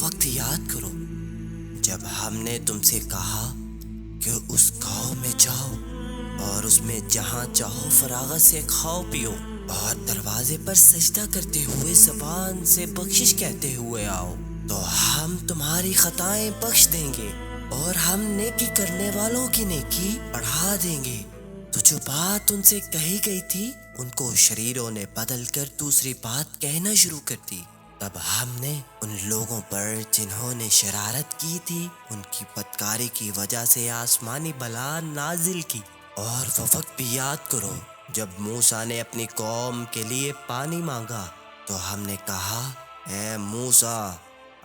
وقت یاد کرو جب ہم نے تم سے کہا کہ اس گاؤں میں جاؤ اور اس میں جہاں چاہو فراغت سے کھاؤ پیو اور دروازے پر سجدہ کرتے ہوئے زبان سے بخشش کہتے ہوئے آؤ تو ہم تمہاری خطائیں بخش دیں گے اور ہم نیکی کرنے والوں کی نیکی بڑھا دیں گے۔ تو جو بات ان سے کہی گئی تھی ان کو شریروں نے بدل کر دوسری بات کہنا شروع کر دی۔ تب ہم نے ان لوگوں پر جنہوں نے شرارت کی تھی ان کی بدکاری کی وجہ سے آسمانی بلا نازل کی۔ اور وہ وقت بھی یاد کرو جب موسیٰ نے اپنی قوم کے لیے پانی مانگا تو ہم نے کہا اے موسیٰ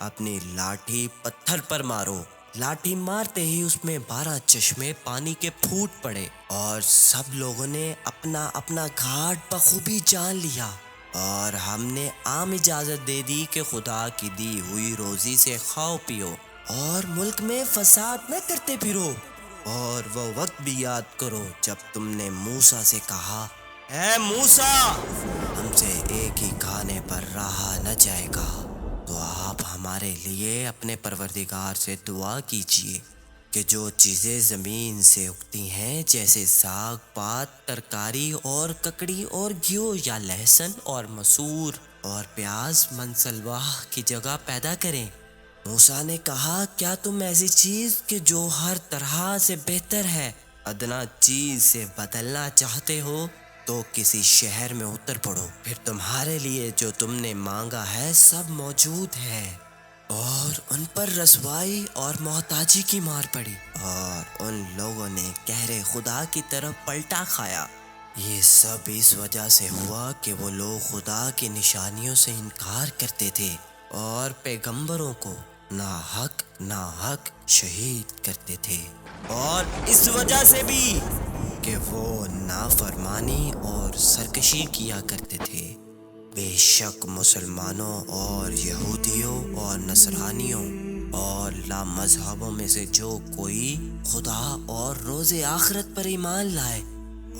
اپنی لاٹھی پتھر پر مارو۔ لاٹھی مارتے ہی اس میں 12 چشمے پانی کے پھوٹ پڑے اور سب لوگوں نے اپنا اپنا گھاٹ بخوبی جان لیا۔ اور ہم نے عام اجازت دے دی کہ خدا کی دی ہوئی روزی سے کھاؤ پیو اور ملک میں فساد نہ کرتے پھرو۔ اور وہ وقت بھی یاد کرو جب تم نے موسیٰ سے کہا اے موسیٰ ہم سے ایک ہی کھانے پر رہا نہ جائے گا، تو آپ ہمارے لیے اپنے پروردگار سے دعا کیجیے کہ جو چیزیں زمین سے اگتی ہیں جیسے ساگ پات ترکاری اور ککڑی اور گھیو یا لہسن اور مسور اور پیاز منسلواہ کی جگہ پیدا کریں۔ موسیٰ نے کہا کیا تم ایسی چیز کہ جو ہر طرح سے بہتر ہے ادنا چیز سے بدلنا چاہتے ہو تو کسی شہر میں اتر پڑو، پھر تمہارے لیے جو تم نے مانگا ہے سب موجود ہے۔ اور ان پر رسوائی اور محتاجی کی مار پڑی اور ان لوگوں نے قہر خدا کی طرف پلٹا کھایا۔ یہ سب اس وجہ سے ہوا کہ وہ لوگ خدا کی نشانیوں سے انکار کرتے تھے اور پیغمبروں کو ناحق شہید کرتے تھے، اور اس وجہ سے بھی کہ وہ نافرمانی اور سرکشی کیا کرتے تھے۔ بے شک مسلمانوں اور یہودیوں اور نصرانیوں اور لا مذہبوں میں سے جو کوئی خدا اور روز آخرت پر ایمان لائے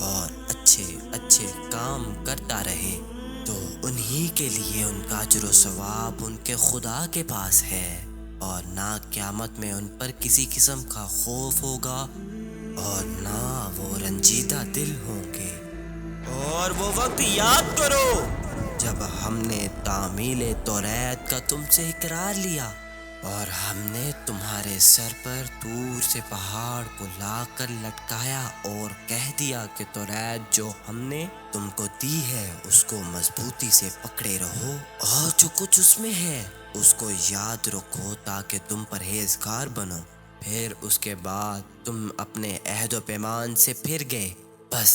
اور اچھے اچھے کام کرتا رہے تو انہی کے لیے ان کا اجر و ثواب ان کے خدا کے پاس ہے، اور نہ قیامت میں ان پر کسی قسم کا خوف ہوگا اور نہ وہ رنجیدہ دل ہوں گے۔ اور وہ وقت یاد کرو جب ہم نے تعمیل توریت کا تم سے اقرار لیا اور ہم نے تمہارے سر پر دور سے پہاڑ کو لا کر لٹکایا اور کہہ دیا کہ توریت جو ہم نے تم کو دی ہے اس کو مضبوطی سے پکڑے رہو اور جو کچھ اس میں ہے اس کو یاد رکھو تاکہ تم پرہیزگار بنو۔ پھر اس کے بعد تم اپنے عہد و پیمان سے پھر گئے۔ بس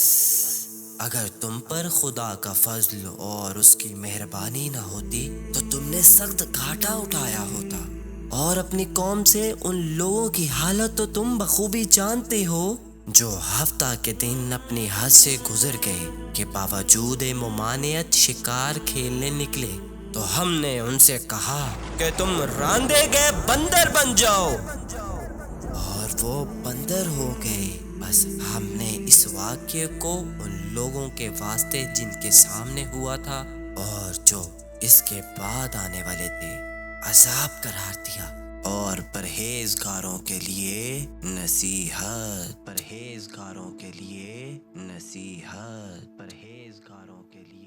اگر تم پر خدا کا فضل اور اس کی مہربانی نہ ہوتی تو تم نے سخت گھاٹا اٹھایا ہوتا، اور اپنی قوم سے ان لوگوں کی حالت تو تم بخوبی جانتے ہو جو ہفتہ کے دن اپنی حد سے گزر گئے کہ باوجود ممانعت شکار کھیلنے نکلے تو ہم نے ان سے کہا کہ تم راندے گئے بندر بن جاؤ، اور وہ بندر ہو گئے۔ بس ہم نے اس واقعے کو ان لوگوں کے واسطے جن کے سامنے ہوا تھا اور جو اس کے بعد آنے والے تھے عذاب قرار دیا، اور پرہیزگاروں کے لیے نصیحت، پرہیزگاروں کے لیے نصیحت، پرہیزگاروں کے لیے